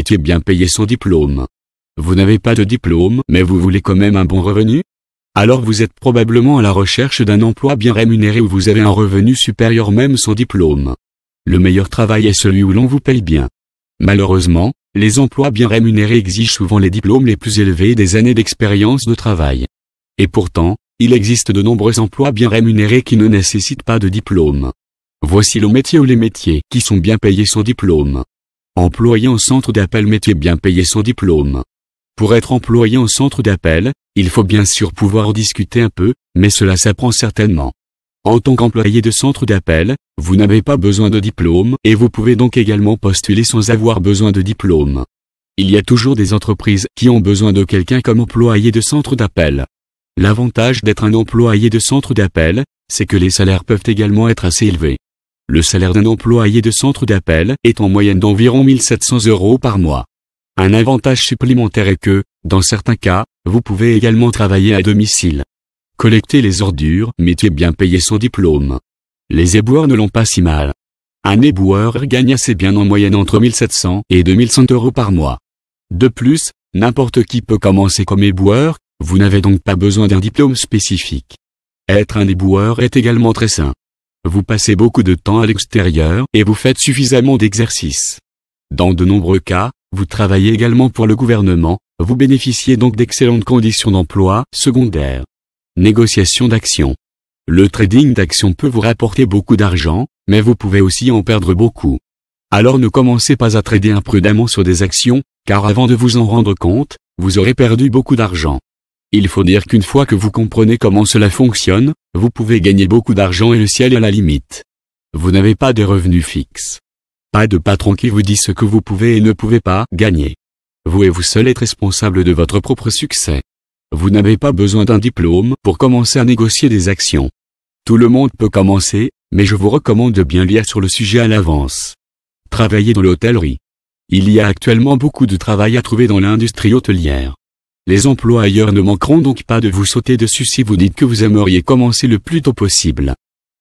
métier bien payé sans diplôme. Vous n'avez pas de diplôme mais vous voulez quand même un bon revenu? Alors vous êtes probablement à la recherche d'un emploi bien rémunéré où vous avez un revenu supérieur même sans diplôme. Le meilleur travail est celui où l'on vous paye bien. Malheureusement, les emplois bien rémunérés exigent souvent les diplômes les plus élevés et des années d'expérience de travail. Et pourtant, il existe de nombreux emplois bien rémunérés qui ne nécessitent pas de diplôme. Voici le métier ou les métiers qui sont bien payés sans diplôme. Employé en centre d'appel, métier bien payé sans diplôme. Pour être employé en centre d'appel, il faut bien sûr pouvoir discuter un peu, mais cela s'apprend certainement. En tant qu'employé de centre d'appel, vous n'avez pas besoin de diplôme et vous pouvez donc également postuler sans avoir besoin de diplôme. Il y a toujours des entreprises qui ont besoin de quelqu'un comme employé de centre d'appel. L'avantage d'être un employé de centre d'appel, c'est que les salaires peuvent également être assez élevés. Le salaire d'un employé de centre d'appel est en moyenne d'environ 1 700 € par mois. Un avantage supplémentaire est que, dans certains cas, vous pouvez également travailler à domicile. Collecter les ordures, métier bien payé sans diplôme. Les éboueurs ne l'ont pas si mal. Un éboueur gagne assez bien en moyenne entre 1 700 et 2 100 € par mois. De plus, n'importe qui peut commencer comme éboueur, vous n'avez donc pas besoin d'un diplôme spécifique. Être un éboueur est également très sain. Vous passez beaucoup de temps à l'extérieur et vous faites suffisamment d'exercices. Dans de nombreux cas, vous travaillez également pour le gouvernement, vous bénéficiez donc d'excellentes conditions d'emploi secondaires. Négociation d'actions. Le trading d'actions peut vous rapporter beaucoup d'argent, mais vous pouvez aussi en perdre beaucoup. Alors ne commencez pas à trader imprudemment sur des actions, car avant de vous en rendre compte, vous aurez perdu beaucoup d'argent. Il faut dire qu'une fois que vous comprenez comment cela fonctionne, vous pouvez gagner beaucoup d'argent et le ciel est la limite. Vous n'avez pas de revenus fixes. Pas de patron qui vous dit ce que vous pouvez et ne pouvez pas gagner. Vous et vous seul êtes responsable de votre propre succès. Vous n'avez pas besoin d'un diplôme pour commencer à négocier des actions. Tout le monde peut commencer, mais je vous recommande de bien lire sur le sujet à l'avance. Travailler dans l'hôtellerie. Il y a actuellement beaucoup de travail à trouver dans l'industrie hôtelière. Les employeurs ne manqueront donc pas de vous sauter dessus si vous dites que vous aimeriez commencer le plus tôt possible.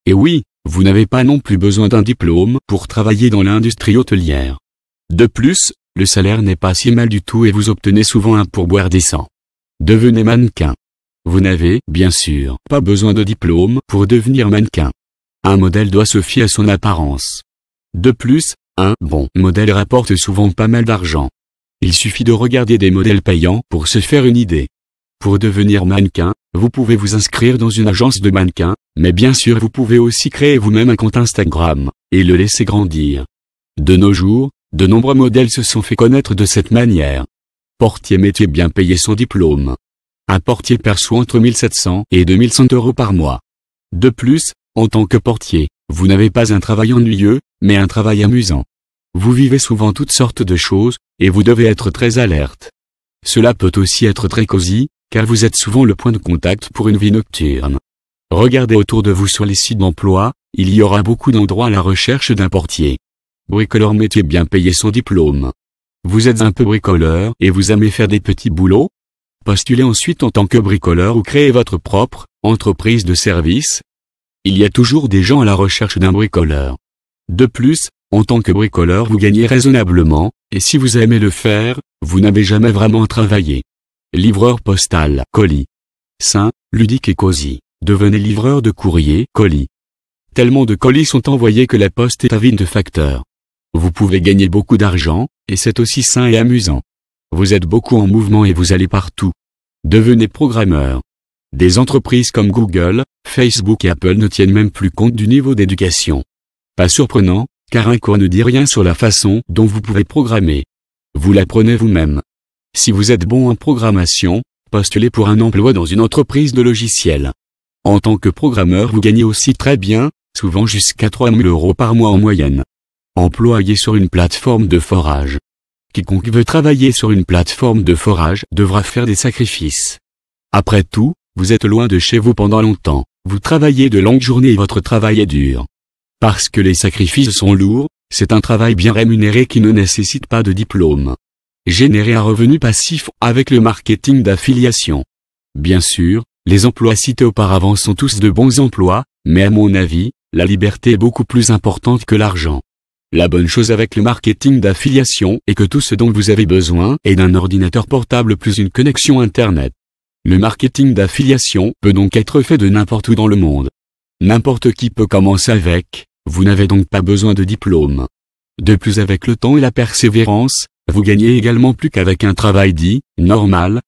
Et oui, vous n'avez pas non plus besoin d'un diplôme pour travailler dans l'industrie hôtelière. De plus, le salaire n'est pas si mal du tout et vous obtenez souvent un pourboire décent. Devenez mannequin. Vous n'avez, bien sûr, pas besoin de diplôme pour devenir mannequin. Un modèle doit se fier à son apparence. De plus, un bon modèle rapporte souvent pas mal d'argent. Il suffit de regarder des modèles payants pour se faire une idée. Pour devenir mannequin, vous pouvez vous inscrire dans une agence de mannequins, mais bien sûr vous pouvez aussi créer vous-même un compte Instagram, et le laisser grandir. De nos jours, de nombreux modèles se sont fait connaître de cette manière. Portier, métier bien payé sans diplôme. Un portier perçoit entre 1 700 et 2 100 € par mois. De plus, en tant que portier, vous n'avez pas un travail ennuyeux, mais un travail amusant. Vous vivez souvent toutes sortes de choses, et vous devez être très alerte. Cela peut aussi être très cosy, car vous êtes souvent le point de contact pour une vie nocturne. Regardez autour de vous sur les sites d'emploi, il y aura beaucoup d'endroits à la recherche d'un portier. Bricoleur, métier bien payé sans diplôme. Vous êtes un peu bricoleur et vous aimez faire des petits boulots? Postulez ensuite en tant que bricoleur ou créez votre propre entreprise de service. Il y a toujours des gens à la recherche d'un bricoleur. De plus, en tant que bricoleur vous gagnez raisonnablement, et si vous aimez le faire, vous n'avez jamais vraiment travaillé. Livreur postal, colis. Sain, ludique et cosy. Devenez livreur de courrier, colis. Tellement de colis sont envoyés que la poste est avide de facteurs. Vous pouvez gagner beaucoup d'argent, et c'est aussi sain et amusant. Vous êtes beaucoup en mouvement et vous allez partout. Devenez programmeur. Des entreprises comme Google, Facebook et Apple ne tiennent même plus compte du niveau d'éducation. Pas surprenant, car un cours ne dit rien sur la façon dont vous pouvez programmer. Vous l'apprenez vous-même. Si vous êtes bon en programmation, postulez pour un emploi dans une entreprise de logiciels. En tant que programmeur vous gagnez aussi très bien, souvent jusqu'à 3 000 € par mois en moyenne. Employé sur une plateforme de forage. Quiconque veut travailler sur une plateforme de forage devra faire des sacrifices. Après tout, vous êtes loin de chez vous pendant longtemps, vous travaillez de longues journées et votre travail est dur. Parce que les sacrifices sont lourds, c'est un travail bien rémunéré qui ne nécessite pas de diplôme. Générer un revenu passif avec le marketing d'affiliation. Bien sûr, les emplois cités auparavant sont tous de bons emplois, mais à mon avis, la liberté est beaucoup plus importante que l'argent. La bonne chose avec le marketing d'affiliation est que tout ce dont vous avez besoin est d'un ordinateur portable plus une connexion Internet. Le marketing d'affiliation peut donc être fait de n'importe où dans le monde. N'importe qui peut commencer avec, vous n'avez donc pas besoin de diplôme. De plus, avec le temps et la persévérance, vous gagnez également plus qu'avec un travail dit « normal »,